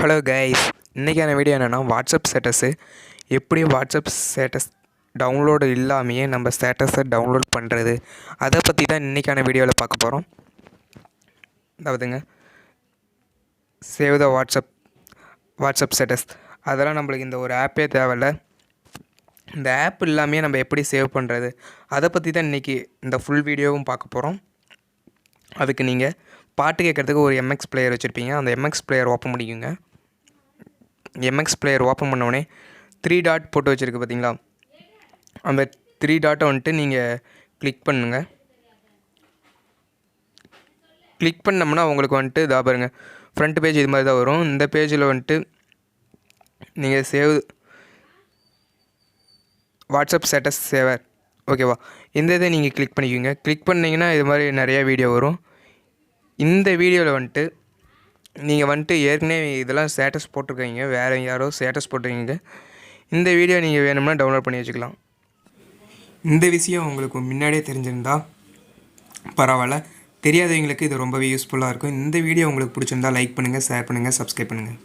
Hello guys, இன்றைக்கான video என்னென்னா WhatsApp status எப்படி வாட்ஸ்அப் ஸ்டேட்டஸ் டவுன்லோடு இல்லாமையே நம்ம ஸ்டேட்டஸை டவுன்லோட் பண்ணுறது, அதை பற்றி தான் இன்றைக்கான வீடியோவில் பார்க்க போகிறோம். அதாவதுங்க சேவ் த வாட்ஸ்அப் ஸ்டேட்டஸ் அதெல்லாம் நம்மளுக்கு இந்த ஒரு ஆப்பே தேவையில்ல. இந்த ஆப் இல்லாமையே நம்ம எப்படி சேவ் பண்ணுறது, அதை பற்றி தான் இன்றைக்கி இந்த ஃபுல் வீடியோவும் பார்க்க போகிறோம். அதுக்கு நீங்கள் பாட்டு கேட்குறதுக்கு ஒரு எம்எக்ஸ் பிளேயர் வச்சுருப்பீங்க. அந்த எம்எக்ஸ் பிளேயர் ஓப்பன் பண்ணிக்கோங்க. எம்எக்ஸ் பிளேயர் ஓப்பன் பண்ணோடனே 3 டாட் போட்டு வச்சுருக்கு பார்த்தீங்களா, அந்த 3 டாட்டை வந்துட்டு நீங்கள் கிளிக் பண்ணுங்கள். கிளிக் பண்ணோம்னா உங்களுக்கு வந்துட்டு இதா பாருங்கள், ஃப்ரண்ட் பேஜ் இது மாதிரி தான் வரும். இந்த பேஜில் வந்துட்டு நீங்கள் சேவ் வாட்ஸ்அப் ஸ்டேட்டஸ் சேவர், ஓகேவா, இந்த இதை நீங்கள் கிளிக் பண்ணிக்கோங்க. கிளிக் பண்ணிங்கன்னா இது மாதிரி நிறையா வீடியோ வரும். இந்த வீடியோவில் வந்துட்டு நீங்கள் வந்துட்டு ஏற்கனவே இதெல்லாம் ஸ்டேட்டஸ் போட்டிருக்கீங்க, வேறு யாரோ ஸ்டேட்டஸ் போட்டிருக்கீங்க. இந்த வீடியோ நீங்கள் வேணும்னா டவுன்லோட் பண்ணி வச்சுக்கலாம். இந்த விஷயம் உங்களுக்கு முன்னாடியே தெரிஞ்சிருந்தால் பரவாயில்ல, தெரியாதவங்களுக்கு இது ரொம்பவே யூஸ்ஃபுல்லாக இருக்கும். இந்த வீடியோ உங்களுக்கு பிடிச்சிருந்தால் லைக் பண்ணுங்கள், ஷேர் பண்ணுங்கள், சப்ஸ்கிரைப் பண்ணுங்கள்.